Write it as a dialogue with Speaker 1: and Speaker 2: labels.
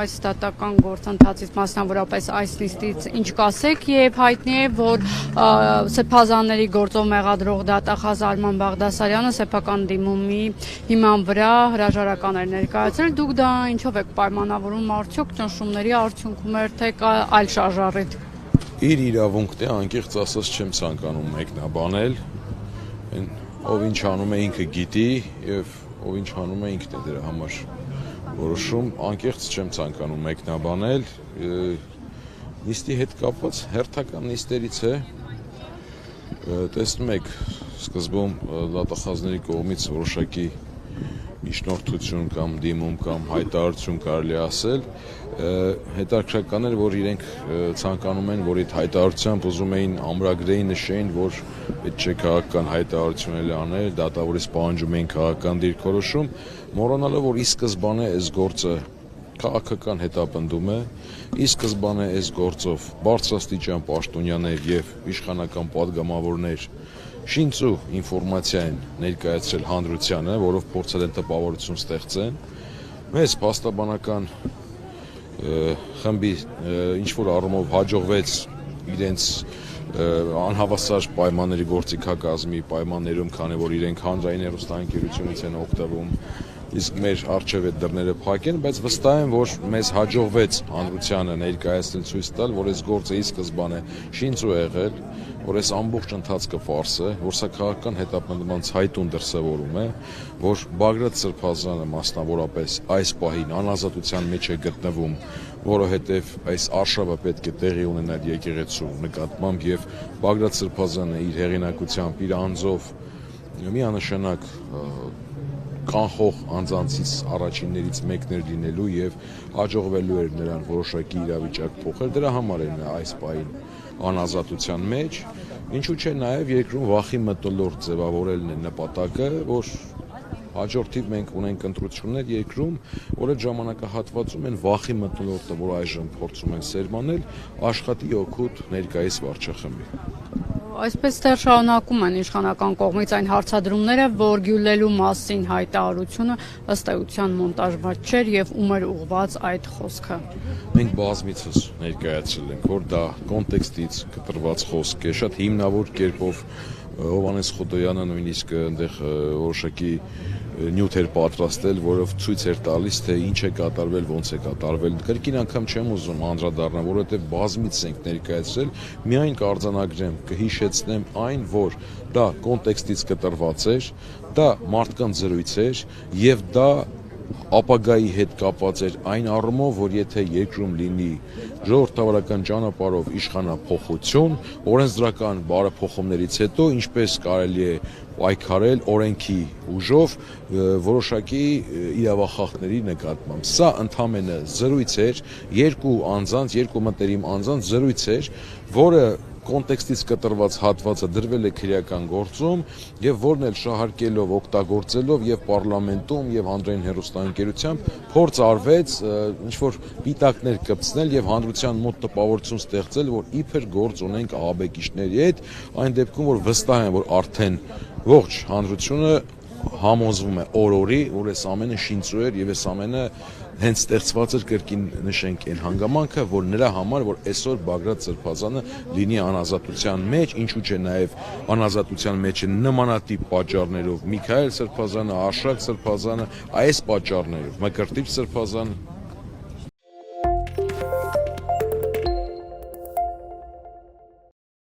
Speaker 1: այս դատական գործընթացից, մասնավորապես այս նիստից ինչ կասեք, եւ հայտնի է, որ սեփազանների գործով մեղադրող դատախազ Արման Բաղդասարյանը սեփական դիմումի հիման վրա հրաժարական էր ներկայացրել, դուք դա ինչով եք պայմանավորում, արդյոք ճնշումների արդյունքում էր, թե այլ շարժառիթ։
Speaker 2: Իր իրավունքն է, անկեղծ ասած չեմ ցանկանում մեկնաբանել, ով ինչ անում է ինքը գիտի եւ ով ինչ անում է ինքն է դրա համար որոշում, անկեղծ չեմ ցանկանում մեկնաբանել, նիստի հետ կապված հերթական նիստերից է, տեսնում եք, սկզբում դատախազների կողմից որոշակի միջնորդություն կամ դիմում կամ հայտարարություն կարելի ասել, հետաքրքրական էր, որ իրենք ցանկանում են, որ այդ հայտարարությամբ ուզում էին ամրագրեին նշեին, որ պետք չէ քաղաքական հայտարարություններ անել, դատավորից պահանջում էին քաղաքական դիրքորոշում, մոռանալով, որ ի սկզբանե այս գործը քաղաքական հետապնդում է, ի սկզբանե այս գործով բարձրաստիճան պաշտոնյաներ եւ իշխանական падգամավորներ շինծու ինֆորմացիա են ներկայացրել հանրությանը, որով փորձել են տպավորություն ստեղծեն, մեծ փաստաբանական խմբի ինչ-որ առումով հաջողվեց իրենց անհավասար պայմանների գործիքակազմի պայմաններում, քանի որ իրենք հանրային հեռուստաընկերությունից են օգտվում, իսկ մեր առջև այդ դռները փակ են, բայց վստահ եմ, որ մեզ հաջողվեց հանրությանը ներկայացնել ցույց տալ, որ այս գործը ի սկզբանե շինծու է եղել, որ այս ամբողջ ընթացքը ֆարս է, որ սա քաղաքական հետապնդման ցայտուն դրսևորում է, որ Բագրատ Սրբազանը մասնավորապես այս պահին անազատության մեջ է գտնվում, որովհետև այս արշավը պետք է տեղի ունենալ եկեղեցու նկատմամբ եւ Բագրատ Սրբազանը իր հեղինակությամբ, իր անձով միանշանակ կանխող անձանցից առաջիններից մեկն էր լինելու եւ հաջողվելու էր նրան որոշակի իրավիճակ փոխել, դրա համար էր այս պահին անազատության մեջ, ինչու՞ չէ նաեւ երկրում վախի մթնոլորտ ձևավորելն է նպատակը, որ հաջորդիվ մենք ունենք ընտրություններ երկրում, որ այդ ժամանակահատվածում են վախի մթնոլորտը, որ այժմ փորձում են սերմանել, աշխատի օգուտ ներկայիս վարչախմբի։
Speaker 1: Այսպես դեռ շարունակում են իշխանական կողմից այն հարցադրումները, որ Գյուլելու մասին հայտարարությունը ըստ էության մոնտաժված չէր եւ ում էր ուղղված այդ խոսքը։
Speaker 2: Մենք բազմիցս ներկայացրել ենք, որ դա կոնտեքստից կտրված խոսք է, շատ հիմնավոր կերպով Հովհաննես Խոտոյանը նույնիսկ այնտեղ որոշակի նյութ էր պատրաստել, որով ցույց էր տալիս, թե ինչ է կատարվել, ոնց է կատարվել։ Կրկին անգամ չեմ ուզում անդրադառնալ, որովհետև բազմիցս ենք ներկայացրել, միայն կարձանագրեմ, կհիշեցնեմ այն, որ դա կոնտեքստից կտրված էր, դա մարդկանց զրույց էր եւ դա ապագայի հետ կապված էր այն առումով, որ եթե երկրում լինի ժողովրդավարական ճանապարհով իշխանափոխություն, օրենսդրական բարեփոխումներից հետո ինչպես կարելի է պայքարել օրենքի ուժով որոշակի իրավախախտների նկատմամբ։ Սա ընդամենը զրույց էր, երկու անձանց, երկու մտերիմ անձանց զրույց էր, որը կոնտեքստից կտրված հատվածը դրվել է քրեական գործում եւ որն էլ շահարկելով, օգտագործելով եւ պարլամենտում եւ հանրային հեռուստաընկերությամբ փորձ արվեց ինչ-որ պիտակներ կպցնել եւ հանրության մոտ տպավորություն ստեղծել, որ իբր գործ ունենք ահաբեկիչների հետ, այն դեպքում որ վստահ են, որ արդեն ողջ հանրությունը համոզվում է օրորի, որ այս ամենը շինծու էր եւ այս ամենը հենց ստեղծված էր կրկին նշենք այն հանգամանքը, որ նրա համար, որ այսօր Բագրատ Սրբազանը լինի անազատության մեջ, ինչու՞ չէ նաև անազատության մեջ է նմանատիպ պատճառներով Միքայել Սրբազանը, Արշակ Սրբազանը, այս պատճառներով Մկրտիչ Սրբազանը